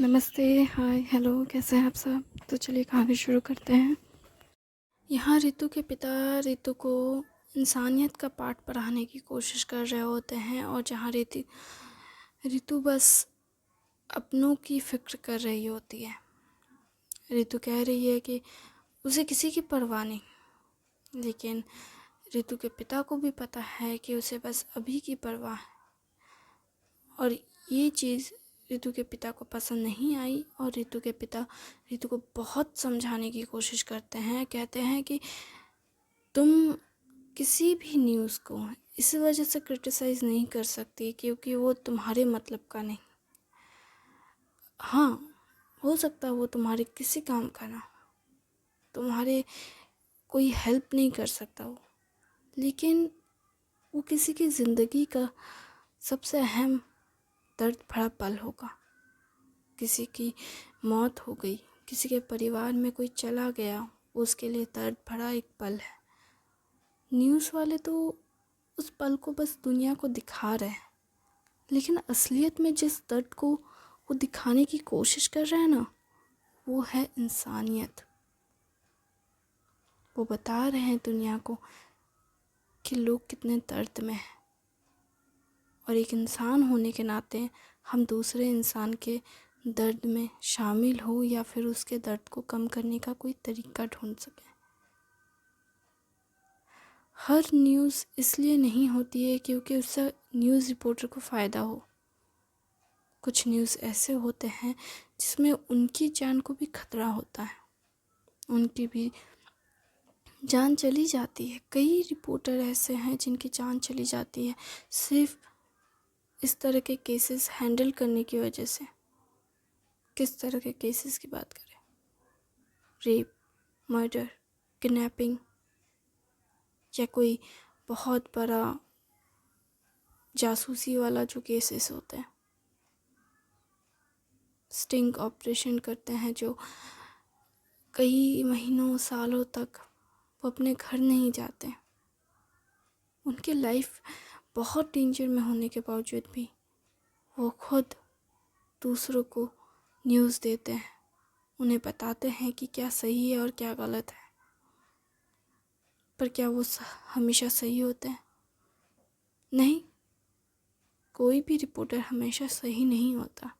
नमस्ते, हाय, हेलो, कैसे हैं आप सब? तो चलिए कहानी शुरू करते हैं। यहाँ रितु के पिता रितु को इंसानियत का पाठ पढ़ाने की कोशिश कर रहे होते हैं और जहाँ रितु बस अपनों की फ़िक्र कर रही होती है। रितु कह रही है कि उसे किसी की परवाह नहीं, लेकिन रितु के पिता को भी पता है कि उसे बस अभी की परवाह है। और ये चीज़ रितु के पिता को पसंद नहीं आई और रितु के पिता रितु को बहुत समझाने की कोशिश करते हैं। कहते हैं कि तुम किसी भी न्यूज़ को इस वजह से क्रिटिसाइज़ नहीं कर सकती क्योंकि वो तुम्हारे मतलब का नहीं। हाँ, हो सकता है वो तुम्हारे किसी काम का ना, तुम्हारे कोई हेल्प नहीं कर सकता वो, लेकिन वो किसी की ज़िंदगी का सबसे अहम दर्द भरा पल होगा। किसी की मौत हो गई, किसी के परिवार में कोई चला गया, उसके लिए दर्द भरा एक पल है। न्यूज़ वाले तो उस पल को बस दुनिया को दिखा रहे हैं, लेकिन असलियत में जिस दर्द को वो दिखाने की कोशिश कर रहे हैं ना, वो है इंसानियत। वो बता रहे हैं दुनिया को कि लोग कितने दर्द में हैं और एक इंसान होने के नाते हम दूसरे इंसान के दर्द में शामिल हो या फिर उसके दर्द को कम करने का कोई तरीका ढूंढ सकें। हर न्यूज़ इसलिए नहीं होती है क्योंकि उससे न्यूज़ रिपोर्टर को फ़ायदा हो। कुछ न्यूज़ ऐसे होते हैं जिसमें उनकी जान को भी खतरा होता है, उनकी भी जान चली जाती है। कई रिपोर्टर ऐसे हैं जिनकी जान चली जाती है सिर्फ इस तरह के केसेस हैंडल करने की वजह से। किस तरह के केसेस की बात करें? रेप, मर्डर, किडनैपिंग या कोई बहुत बड़ा जासूसी वाला जो केसेस होते हैं। स्टिंग ऑपरेशन करते हैं जो कई महीनों सालों तक वो अपने घर नहीं जाते। उनकी लाइफ बहुत डेंजर में होने के बावजूद भी वो खुद दूसरों को न्यूज़ देते हैं, उन्हें बताते हैं कि क्या सही है और क्या गलत है। पर क्या वो हमेशा सही होते हैं? नहीं, कोई भी रिपोर्टर हमेशा सही नहीं होता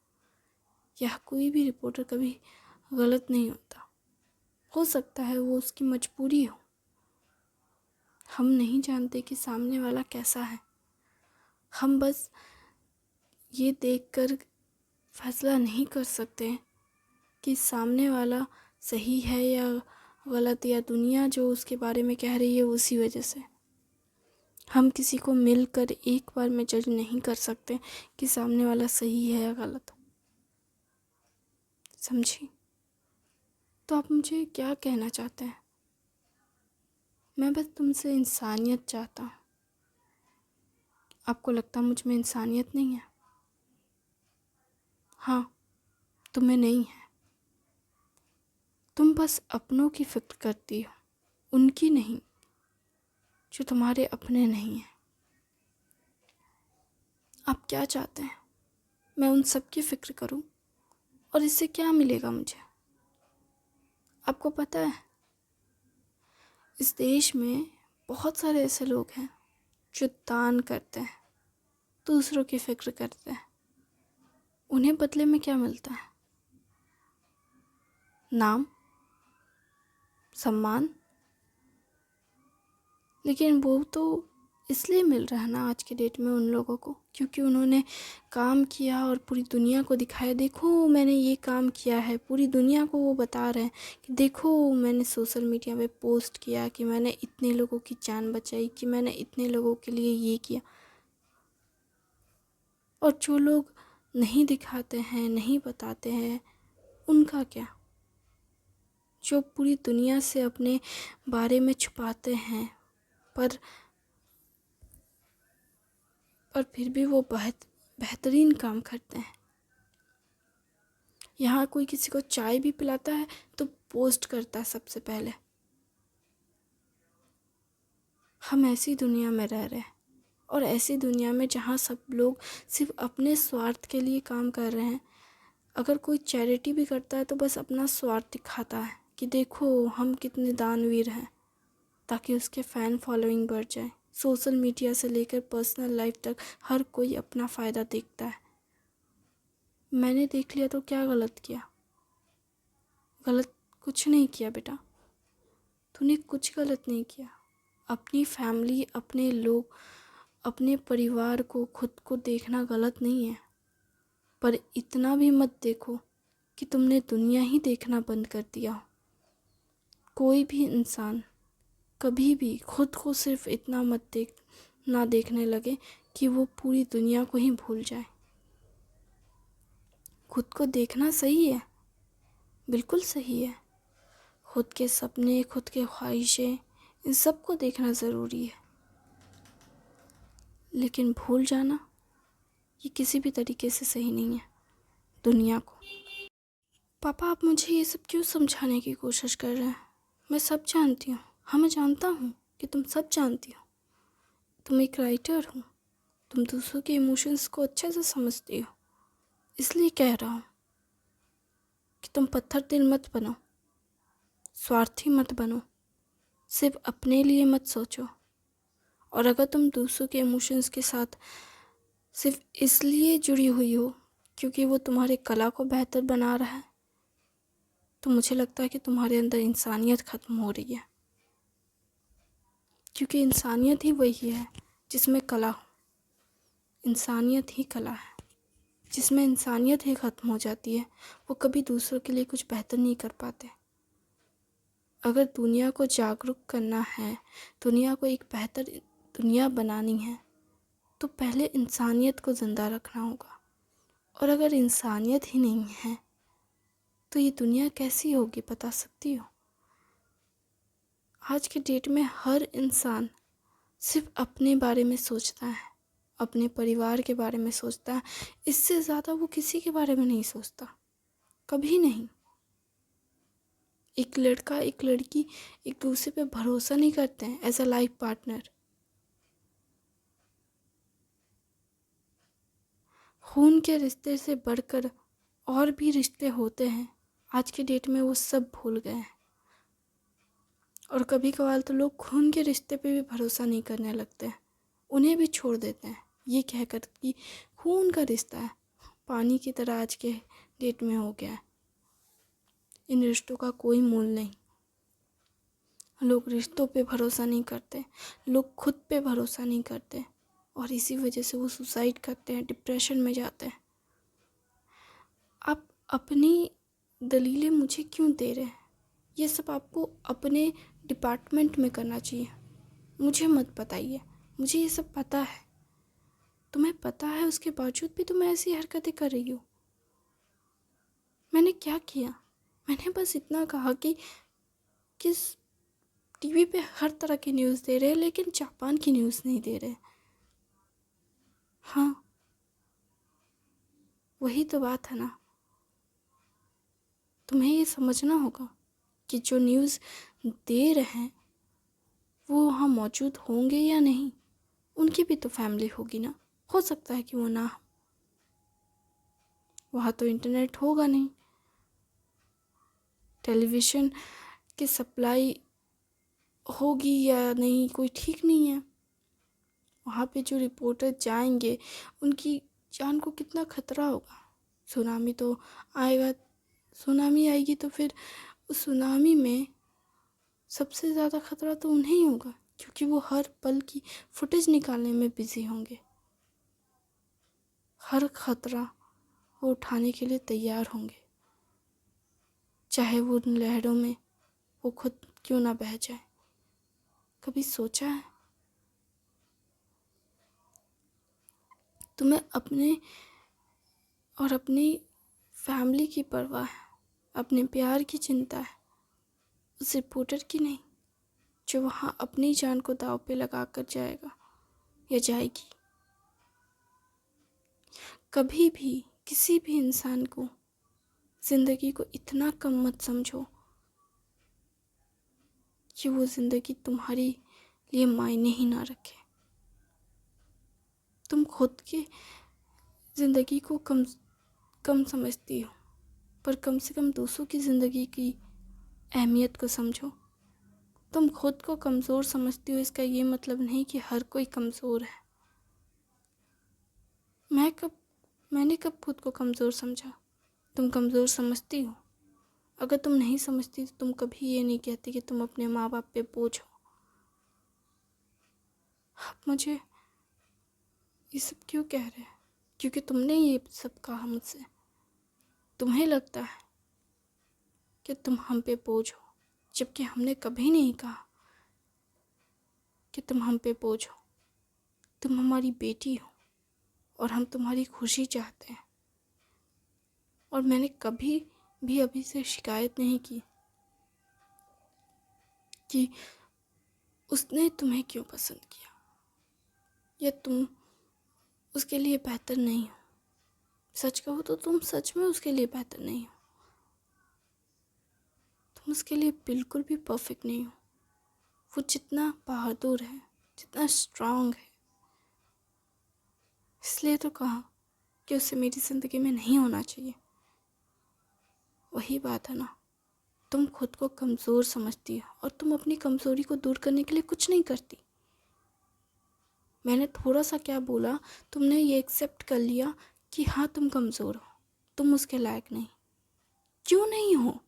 या कोई भी रिपोर्टर कभी गलत नहीं होता। हो सकता है वो उसकी मजबूरी हो। हम नहीं जानते कि सामने वाला कैसा है। हम बस ये देखकर फैसला नहीं कर सकते कि सामने वाला सही है या गलत, या दुनिया जो उसके बारे में कह रही है उसी वजह से। हम किसी को मिलकर एक बार में जज नहीं कर सकते कि सामने वाला सही है या गलत। समझी? तो आप मुझे क्या कहना चाहते हैं? मैं बस तुमसे इंसानियत चाहता हूँ। आपको लगता मुझ में इंसानियत नहीं है? हाँ, तुम्हें नहीं है। तुम बस अपनों की फिक्र करती हो, उनकी नहीं, जो तुम्हारे अपने नहीं हैं। आप क्या चाहते हैं? मैं उन सब की फिक्र करूं और इससे क्या मिलेगा मुझे? आपको पता है, इस देश में बहुत सारे ऐसे लोग हैं जो दान करते हैं, दूसरों की फिक्र करते हैं। उन्हें बदले में क्या मिलता है? नाम, सम्मान। लेकिन वो तो इसलिए मिल रहा है ना आज के डेट में उन लोगों को, क्योंकि उन्होंने काम किया और पूरी दुनिया को दिखाया, देखो मैंने ये काम किया है। पूरी दुनिया को वो बता रहे हैं कि देखो मैंने सोशल मीडिया पे पोस्ट किया कि मैंने इतने लोगों की जान बचाई, कि मैंने इतने लोगों के लिए ये किया। और जो लोग नहीं दिखाते हैं, नहीं बताते हैं, उनका क्या? जो पूरी दुनिया से अपने बारे में छुपाते हैं पर फिर भी वो बेहतरीन काम करते हैं। यहाँ कोई किसी को चाय भी पिलाता है तो पोस्ट करता है सबसे पहले। हम ऐसी दुनिया में रह रहे हैं, और ऐसी दुनिया में जहाँ सब लोग सिर्फ अपने स्वार्थ के लिए काम कर रहे हैं, अगर कोई चैरिटी भी करता है तो बस अपना स्वार्थ दिखाता है कि देखो हम कितने दानवीर हैं, ताकि उसके फ़ैन फॉलोइंग बढ़ जाए। सोशल मीडिया से लेकर पर्सनल लाइफ तक हर कोई अपना फ़ायदा देखता है। मैंने देख लिया तो क्या गलत किया? गलत कुछ नहीं किया बेटा, तूने कुछ गलत नहीं किया। अपनी फैमिली, अपने लोग, अपने परिवार को, खुद को देखना गलत नहीं है, पर इतना भी मत देखो कि तुमने दुनिया ही देखना बंद कर दिया हो। कोई भी इंसान कभी भी खुद को सिर्फ इतना मत ना देखने लगे कि वो पूरी दुनिया को ही भूल जाए। खुद को देखना सही है, बिल्कुल सही है। खुद के सपने, खुद के ख्वाहिशें, इन सब को देखना ज़रूरी है, लेकिन भूल जाना ये किसी भी तरीके से सही नहीं है दुनिया को। पापा, आप मुझे ये सब क्यों समझाने की कोशिश कर रहे हैं? मैं सब जानती हूँ। हाँ, मैं जानता हूँ कि तुम सब जानती हो। तुम एक राइटर हो, तुम दूसरों के इमोशंस को अच्छे से समझती हो। इसलिए कह रहा हूँ कि तुम पत्थर दिल मत बनो, स्वार्थी मत बनो, सिर्फ अपने लिए मत सोचो। और अगर तुम दूसरों के इमोशंस के साथ सिर्फ इसलिए जुड़ी हुई हो क्योंकि वो तुम्हारे कला को बेहतर बना रहा है, तो मुझे लगता है कि तुम्हारे अंदर इंसानियत ख़त्म हो रही है। क्योंकि इंसानियत ही वही है जिसमें कला हो। इंसानियत ही कला है। जिसमें इंसानियत ही ख़त्म हो जाती है, वो कभी दूसरों के लिए कुछ बेहतर नहीं कर पाते। अगर दुनिया को जागरूक करना है, दुनिया को एक बेहतर दुनिया बनानी है, तो पहले इंसानियत को ज़िंदा रखना होगा। और अगर इंसानियत ही नहीं है तो ये दुनिया कैसी होगी, बता सकती हो? आज के डेट में हर इंसान सिर्फ अपने बारे में सोचता है, अपने परिवार के बारे में सोचता है। इससे ज़्यादा वो किसी के बारे में नहीं सोचता, कभी नहीं। एक लड़का, एक लड़की एक दूसरे पे भरोसा नहीं करते हैं एज अ लाइफ पार्टनर। खून के रिश्ते से बढ़कर और भी रिश्ते होते हैं, आज के डेट में वो सब भूल गए हैं। और कभी कभार तो लोग खून के रिश्ते पे भी भरोसा नहीं करने लगते हैं, उन्हें भी छोड़ देते हैं ये कहकर कि खून का रिश्ता है, पानी की तरह आज के डेट में हो गया है। इन रिश्तों का कोई मूल नहीं। लोग रिश्तों पे भरोसा नहीं करते, लोग खुद पे भरोसा नहीं करते, और इसी वजह से वो सुसाइड करते हैं, डिप्रेशन में जाते हैं। आप अपनी दलीलें मुझे क्यों दे रहे हैं? ये सब आपको अपने डिपार्टमेंट में करना चाहिए, मुझे मत बताइए। मुझे ये सब पता है, तुम्हें पता है, उसके बावजूद भी तुम ऐसी हरकतें कर रही हो। मैंने क्या किया? मैंने बस इतना कहा कि किस टीवी पे हर तरह की न्यूज़ दे रहे हैं, लेकिन जापान की न्यूज़ नहीं दे रहे। हाँ, वही तो बात है ना। तुम्हें ये समझना होगा कि जो न्यूज़ दे रहे हैं वो वहाँ मौजूद होंगे या नहीं, उनकी भी तो फैमिली होगी ना। हो सकता है कि वो ना हो, वहाँ तो इंटरनेट होगा नहीं, टेलीविज़न की सप्लाई होगी या नहीं कोई ठीक नहीं है। वहाँ पे जो रिपोर्टर जाएंगे उनकी जान को कितना खतरा होगा। सुनामी तो आएगा, सुनामी आएगी तो फिर उस सुनामी में सबसे ज़्यादा खतरा तो उन्हें ही होगा, क्योंकि वो हर पल की फुटेज निकालने में बिजी होंगे। हर खतरा वो उठाने के लिए तैयार होंगे, चाहे वो उन लहरों में वो खुद क्यों ना बह जाए। कभी सोचा है तुम्हें अपने और अपनी फैमिली की परवाह है, अपने प्यार की चिंता है, उस रिपोर्टर की नहीं जो वहाँ अपनी जान को दांव पे लगा कर जाएगा या जाएगी। कभी भी किसी भी इंसान को, ज़िंदगी को इतना कम मत समझो कि वो ज़िंदगी तुम्हारे लिए मायने ही ना रखे। तुम खुद के ज़िंदगी को कम समझती हो, पर कम से कम दूसरों की ज़िंदगी की अहमियत को समझो। तुम खुद को कमज़ोर समझती हो, इसका ये मतलब नहीं कि हर कोई कमज़ोर है। मैंने कब खुद को कमज़ोर समझा? तुम कमज़ोर समझती हो? अगर तुम नहीं समझती तो तुम कभी ये नहीं कहती कि तुम अपने माँ बाप पे बोझ हो। आप मुझे ये सब क्यों कह रहे हैं? क्योंकि तुमने ये सब कहा मुझसे। तुम्हें लगता है कि तुम हम पे बोझ हो, जबकि हमने कभी नहीं कहा कि तुम हम पे बोझ हो। तुम हमारी बेटी हो और हम तुम्हारी खुशी चाहते हैं। और मैंने कभी भी अभी से शिकायत नहीं की कि उसने तुम्हें क्यों पसंद किया या तुम उसके लिए बेहतर नहीं हो। सच कहो तो तुम सच में उसके लिए बेहतर नहीं हो। तुम उसके लिए बिल्कुल भी परफेक्ट नहीं हो। वो जितना बहादुर है, जितना स्ट्रांग है, इसलिए तो कहा कि उसे मेरी ज़िंदगी में नहीं होना चाहिए। वही बात है ना, तुम खुद को कमज़ोर समझती हो और तुम अपनी कमज़ोरी को दूर करने के लिए कुछ नहीं करती। मैंने थोड़ा सा क्या बोला, तुमने ये एक्सेप्ट कर लिया कि हाँ तुम कमज़ोर हो, तुम उसके लायक नहीं। क्यों नहीं हो?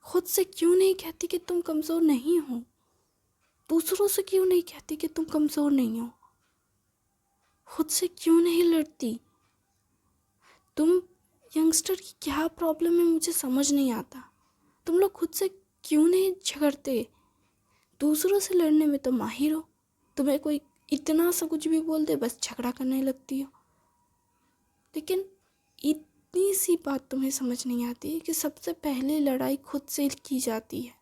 खुद से क्यों नहीं कहती कि तुम कमज़ोर नहीं हो? दूसरों से क्यों नहीं कहती कि तुम कमज़ोर नहीं हो? खुद से क्यों नहीं लड़ती? तुम यंगस्टर की क्या प्रॉब्लम है मुझे समझ नहीं आता। तुम लोग खुद से क्यों नहीं झगड़ते? दूसरों से लड़ने में तो माहिर हो। तुम्हें कोई इतना सा कुछ भी बोल दे बस झगड़ा करने लगती हो। लेकिन इतनी सी बात तुम्हें समझ नहीं आती कि सबसे पहले लड़ाई खुद से की जाती है।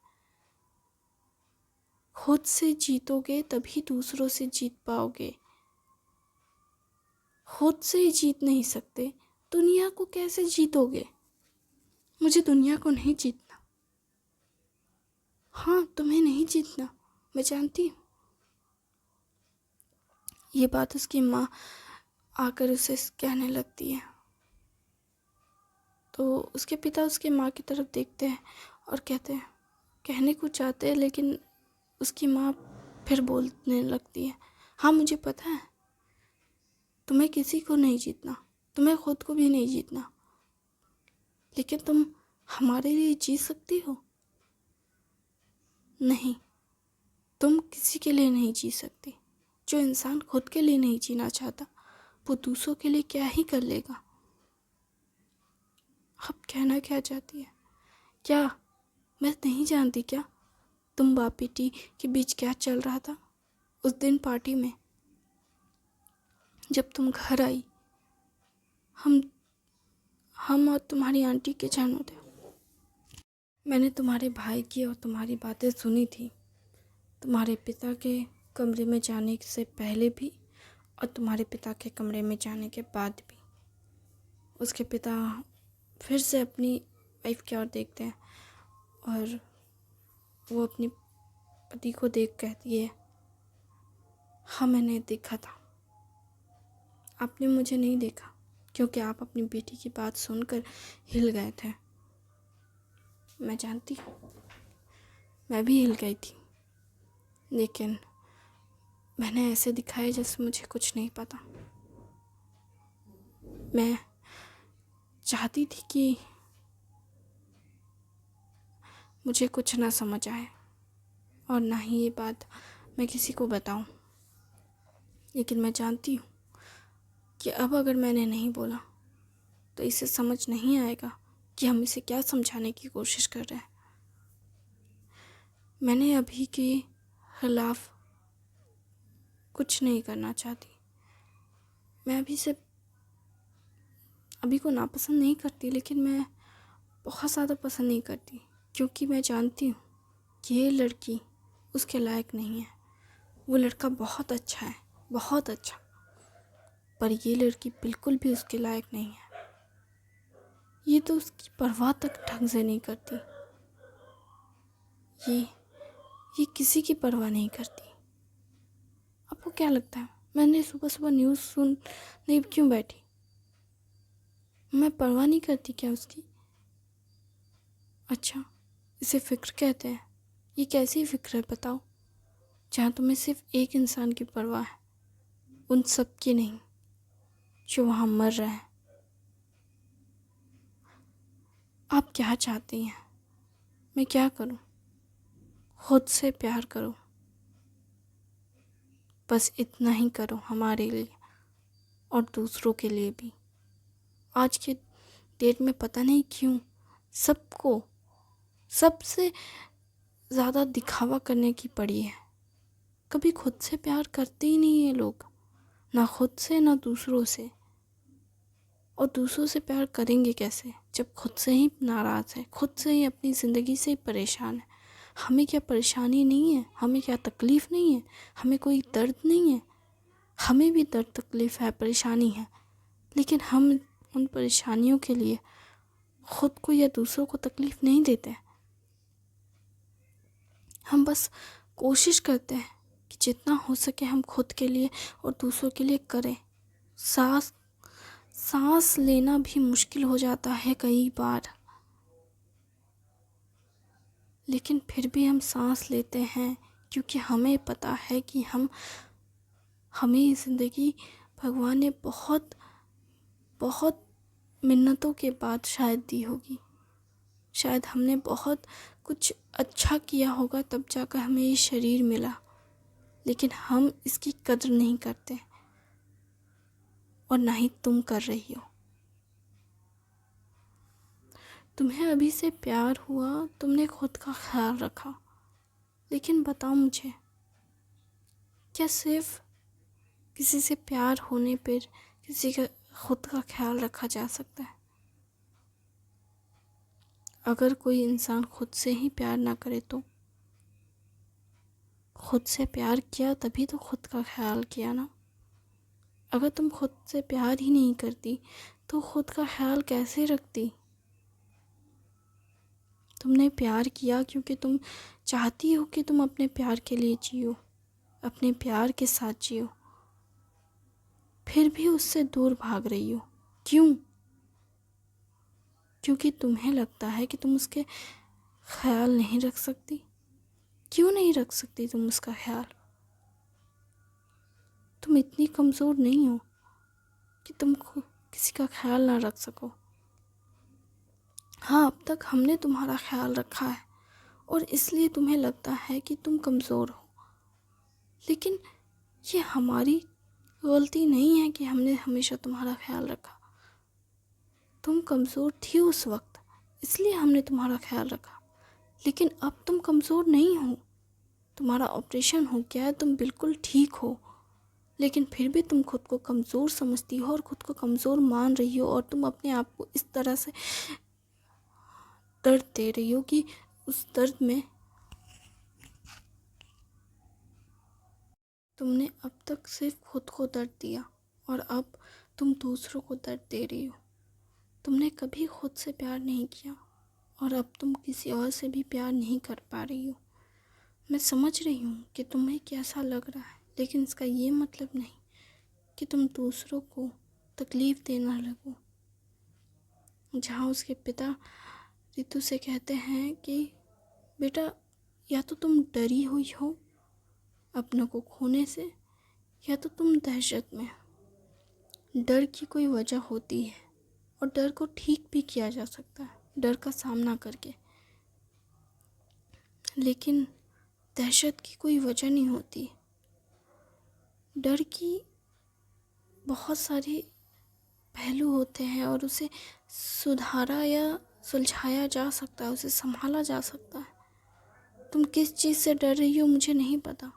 खुद से जीतोगे तभी दूसरों से जीत पाओगे। खुद से ही जीत नहीं सकते, दुनिया को कैसे जीतोगे? मुझे दुनिया को नहीं जीतना। हाँ, तुम्हें नहीं जीतना, मैं जानती हूँ। ये बात उसकी माँ आकर उसे कहने लगती है तो उसके पिता उसके माँ की तरफ देखते हैं और कहते हैं, कहने को चाहते हैं, लेकिन उसकी माँ फिर बोलने लगती है, हाँ मुझे पता है तुम्हें किसी को नहीं जीतना, तुम्हें खुद को भी नहीं जीतना, लेकिन तुम हमारे लिए जी सकती हो? नहीं, तुम किसी के लिए नहीं जी सकती। जो इंसान खुद के लिए नहीं जीना चाहता वो दूसरों के लिए क्या ही कर लेगा। अब कहना क्या चाहती है? क्या मैं नहीं जानती क्या तुम बाप बेटी के बीच क्या चल रहा था उस दिन पार्टी में? जब तुम घर आई, हम और तुम्हारी आंटी के जानो थे। मैंने तुम्हारे भाई की और तुम्हारी बातें सुनी थी, तुम्हारे पिता के कमरे में जाने से पहले भी और तुम्हारे पिता के कमरे में जाने के बाद भी। उसके पिता फिर से अपनी वाइफ की ओर देखते हैं और वो अपनी पति को देख कहती है, हाँ मैंने देखा था, आपने मुझे नहीं देखा क्योंकि आप अपनी बेटी की बात सुनकर हिल गए थे। मैं जानती हूँ, मैं भी हिल गई थी, लेकिन मैंने ऐसे दिखाया जैसे मुझे कुछ नहीं पता। मैं चाहती थी कि मुझे कुछ ना समझ आए और ना ही ये बात मैं किसी को बताऊं, लेकिन मैं जानती हूँ कि अब अगर मैंने नहीं बोला तो इसे समझ नहीं आएगा कि हम इसे क्या समझाने की कोशिश कर रहे हैं। मैंने अभी के खिलाफ कुछ नहीं करना चाहती। मैं अभी को नापसंद नहीं करती, लेकिन मैं बहुत ज़्यादा पसंद नहीं करती क्योंकि मैं जानती हूँ कि ये लड़की उसके लायक नहीं है। वो लड़का बहुत अच्छा है, बहुत अच्छा, पर ये लड़की बिल्कुल भी उसके लायक नहीं है। ये तो उसकी परवाह तक ढंग से नहीं करती। ये किसी की परवाह नहीं करती। आपको क्या लगता है मैंने सुबह सुबह न्यूज़ सुन नहीं क्यों बैठी? मैं परवाह नहीं करती क्या उसकी? अच्छा, इसे फ़िक्र कहते हैं? ये कैसी फ़िक्र है बताओ, जहाँ तुम्हें सिर्फ़ एक इंसान की परवाह है, उन सब की नहीं, जो वहाँ मर रहे हैं। आप क्या चाहती हैं? मैं क्या करूँ? खुद से प्यार करो, बस इतना ही करो हमारे लिए और दूसरों के लिए भी। आज के डेट में पता नहीं क्यों सबको सबसे ज़्यादा दिखावा करने की पड़ी है। कभी खुद से प्यार करते ही नहीं है लोग, ना खुद से ना दूसरों से। और दूसरों से प्यार करेंगे कैसे जब खुद से ही नाराज़ है, खुद से ही अपनी ज़िंदगी से ही परेशान है। हमें क्या परेशानी नहीं है? हमें क्या तकलीफ़ नहीं है? हमें कोई दर्द नहीं है? हमें भी दर्द तकलीफ़ है, परेशानी है, लेकिन हम उन परेशानियों के लिए खुद को या दूसरों को तकलीफ़ नहीं देते। हम बस कोशिश करते हैं कि जितना हो सके हम खुद के लिए और दूसरों के लिए करें। सांस लेना भी मुश्किल हो जाता है कई बार, लेकिन फिर भी हम सांस लेते हैं, क्योंकि हमें पता है कि हमें ज़िंदगी भगवान ने बहुत बहुत मिन्नतों के बाद शायद दी होगी। शायद हमने बहुत कुछ अच्छा किया होगा तब जाकर हमें ये शरीर मिला, लेकिन हम इसकी कद्र नहीं करते, और ना ही तुम कर रही हो। तुम्हें अभी से प्यार हुआ, तुमने खुद का ख्याल रखा, लेकिन बताओ मुझे, क्या सिर्फ किसी से प्यार होने पर किसी का खुद का ख्याल रखा जा सकता है? अगर कोई इंसान खुद से ही प्यार ना करे तो? खुद से प्यार किया तभी तो खुद का ख्याल किया ना। अगर तुम खुद से प्यार ही नहीं करती तो खुद का ख्याल कैसे रखती? तुमने प्यार किया क्योंकि तुम चाहती हो कि तुम अपने प्यार के लिए जियो, अपने प्यार के साथ जियो, फिर भी उससे दूर भाग रही हो। क्यों? क्योंकि तुम्हें लगता है कि तुम उसके ख्याल नहीं रख सकती। क्यों नहीं रख सकती तुम उसका ख्याल? तुम इतनी कमज़ोर नहीं हो कि तुम किसी का ख्याल ना रख सको। हाँ, अब तक हमने तुम्हारा ख्याल रखा है और इसलिए तुम्हें लगता है कि तुम कमज़ोर हो, लेकिन ये हमारी गलती नहीं है कि हमने हमेशा तुम्हारा ख्याल रखा। तुम कमज़ोर थी उस वक्त, इसलिए हमने तुम्हारा ख्याल रखा, लेकिन अब तुम कमज़ोर नहीं हो। तुम्हारा ऑपरेशन हो गया है, तुम बिल्कुल ठीक हो, लेकिन फिर भी तुम खुद को कमज़ोर समझती हो और खुद को कमज़ोर मान रही हो, और तुम अपने आप को इस तरह से दर्द दे रही हो कि उस दर्द में तुमने अब तक सिर्फ खुद को दर्द दिया और अब तुम दूसरों को दर्द दे रही हो। तुमने कभी खुद से प्यार नहीं किया और अब तुम किसी और से भी प्यार नहीं कर पा रही हो। मैं समझ रही हूँ कि तुम्हें कैसा लग रहा है, लेकिन इसका ये मतलब नहीं कि तुम दूसरों को तकलीफ़ देना लगो। जहाँ उसके पिता रितु से कहते हैं कि बेटा, या तो तुम डरी हुई हो अपनों को खोने से, या तो तुम दहशत में हो। डर की कोई वजह होती है और डर को ठीक भी किया जा सकता है डर का सामना करके, लेकिन दहशत की कोई वजह नहीं होती। डर की बहुत सारे पहलू होते हैं और उसे सुधारा या सुलझाया जा सकता है, उसे संभाला जा सकता है। तुम किस चीज़ से डर रही हो मुझे नहीं पता,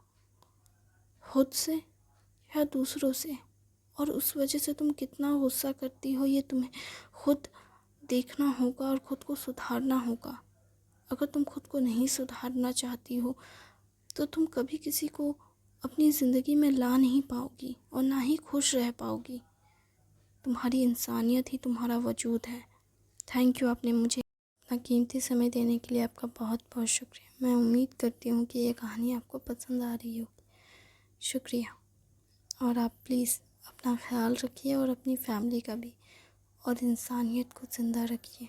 खुद से या दूसरों से, और उस वजह से तुम कितना गुस्सा करती हो ये तुम्हें खुद देखना होगा और ख़ुद को सुधारना होगा। अगर तुम खुद को नहीं सुधारना चाहती हो तो तुम कभी किसी को अपनी ज़िंदगी में ला नहीं पाओगी और ना ही खुश रह पाओगी। तुम्हारी इंसानियत ही तुम्हारा वजूद है। थैंक यू, आपने मुझे अपना कीमती समय देने के लिए आपका बहुत बहुत शुक्रिया। मैं उम्मीद करती हूँ कि ये कहानी आपको पसंद आ रही होगी। शुक्रिया, और आप प्लीज़ अपना ख्याल रखिए और अपनी फैमिली का भी, और इंसानियत को ज़िंदा रखिए।